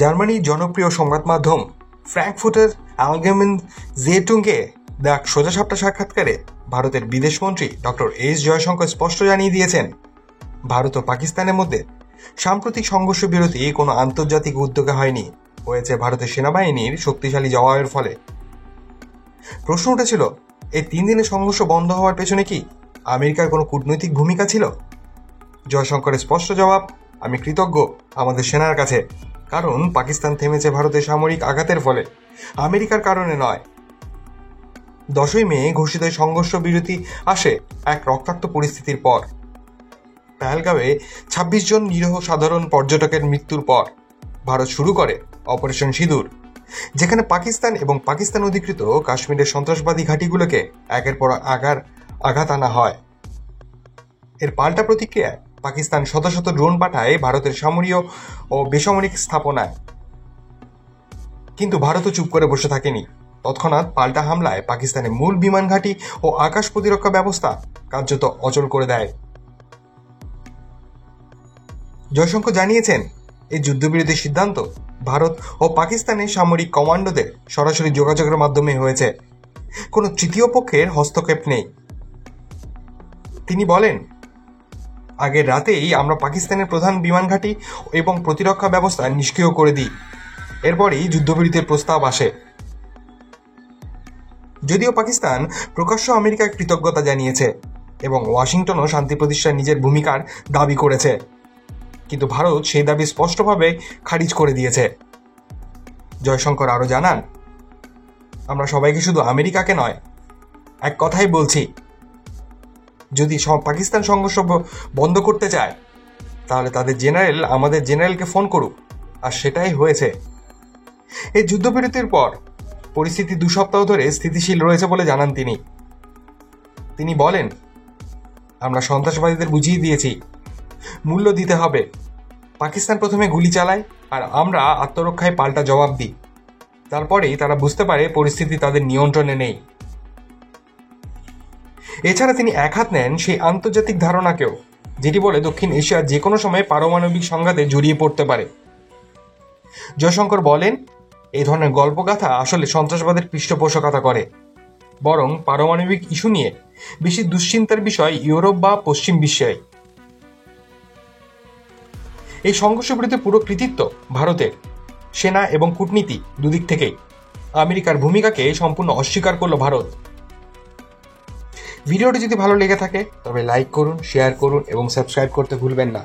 জার্মানির জনপ্রিয় সংবাদ মাধ্যম ফ্র্যাঙ্কফুর্টের আলগেমেন জেটুঙ্গে দেওয়া সোজাসাপটা সাক্ষাৎকারে ভারতের বিদেশমন্ত্রী ডক্টর এস জয়শঙ্কর স্পষ্ট জানিয়ে দিয়েছেন, ভারত ও পাকিস্তানের মধ্যে সাম্প্রতিক সংঘর্ষ বিরতি কোনো আন্তর্জাতিক উদ্যোগে হয়নি, হয়েছে ভারতের সেনাবাহিনীর শক্তিশালী জবাবের ফলে। প্রশ্ন উঠেছিল, এই 3 দিনের সংঘর্ষ বন্ধ হওয়ার পেছনে কি আমেরিকার কোনো কূটনৈতিক ভূমিকা ছিল? জয়শঙ্করের স্পষ্ট জবাব, আমি কৃতজ্ঞ আমাদের সেনার কাছে, কারণ পাকিস্তান থেমেছে ভারতের সামরিক আঘাতের ফলে, আমেরিকার কারণে নয়। 10ই মে ঘোষিত সংঘর্ষ বিরতি আসে এক রক্তাক্ত পরিস্থিতির পর। পেহেলগাঁওয়ে 26 জন নিরীহ সাধারণ পর্যটকের মৃত্যুর পর ভারত শুরু করে অপারেশন সিঁদুর, যেখানে পাকিস্তান এবং পাকিস্তান অধিকৃত কাশ্মীরের সন্ত্রাসবাদী ঘাঁটিগুলোকে একের পর আঘাত আনা হয়। এর পাল্টা প্রতিক্রিয়ায় পাকিস্তান শত শত ড্রোন পাঠায় ভারতের সামরিক ও বেসামরিক স্থাপনায়। কিন্তু ভারতও চুপ করে বসে থাকেনি। তৎক্ষণাৎ পাল্টা হামলায় পাকিস্তানের মূল বিমান ঘাঁটি ও আকাশ প্রতিরক্ষা ব্যবস্থা কার্যত অচল করে দেয়। জয়শঙ্কর জানিয়েছেন, এই যুদ্ধবিরতির সিদ্ধান্ত ভারত ও পাকিস্তানের সামরিক কমান্ডোদের সরাসরি যোগাযোগের মাধ্যমে হয়েছে, কোনো তৃতীয় পক্ষের হস্তক্ষেপ নেই। তিনি বলেন, আগের রাতেই আমরা পাকিস্তানের প্রধান বিমান ঘাঁটি এবং প্রতিরক্ষা ব্যবস্থা নিষ্ক্রিয় করে দিই। এরপরই যুদ্ধবিরতির প্রস্তাব আসে। যদিও পাকিস্তান প্রকাশ্য আমেরিকার কৃতজ্ঞতা জানিয়েছে এবং ওয়াশিংটনও শান্তি প্রতিষ্ঠায় নিজের ভূমিকার দাবি করেছে, কিন্তু ভারত সেই দাবি স্পষ্টভাবে খারিজ করে দিয়েছে। জয়শঙ্কর আরও জানান, আমরা সবাইকে, শুধু আমেরিকাকে নয়, এক কথাই বলছি, যদি পাকিস্তান সংঘর্ষ বন্ধ করতে চায় তাহলে তাদের জেনারেল আমাদের জেনারেলকে ফোন করুক, আর সেটাই হয়েছে। এই যুদ্ধবিরতির পর পরিস্থিতি 2 সপ্তাহ ধরে স্থিতিশীল রয়েছে বলে জানান তিনি। তিনি বলেন, আমরা সন্ত্রাসবাদীদের বুঝিয়ে দিয়েছি মূল্য দিতে হবে। পাকিস্তান প্রথমে গুলি চালায় আর আমরা আত্মরক্ষায় পাল্টা জবাব দিই। তারপরেই তারা বুঝতে পারে পরিস্থিতি তাদের নিয়ন্ত্রণে নেই। এছাড়া তিনি এক হাত নেন সেই আন্তর্জাতিক ধারণাকেও, যেটি বলে দক্ষিণ এশিয়া যে কোনো সময় পারমাণবিক সংঘাতে জড়িয়ে পড়তে পারে। জয়শঙ্কর বলেন, এই ধরনের গল্পগাথা আসলে সন্ত্রাসবাদের পৃষ্ঠপোষকতা করে, বরং পারমাণবিক ইস্যু নিয়ে বেশি দুশ্চিন্তার বিষয় ইউরোপ বা পশ্চিম বিশ্বে। এই সংঘর্ষ বিরুদ্ধে পুরো কৃতিত্ব ভারতের, সেনা এবং কূটনীতি দুদিক থেকেই। আমেরিকার ভূমিকাকে সম্পূর্ণ অস্বীকার করল ভারত। ভিডিওটি যদি ভালো লেগে থাকে তবে লাইক করুন, শেয়ার করুন এবং সাবস্ক্রাইব করতে ভুলবেন না।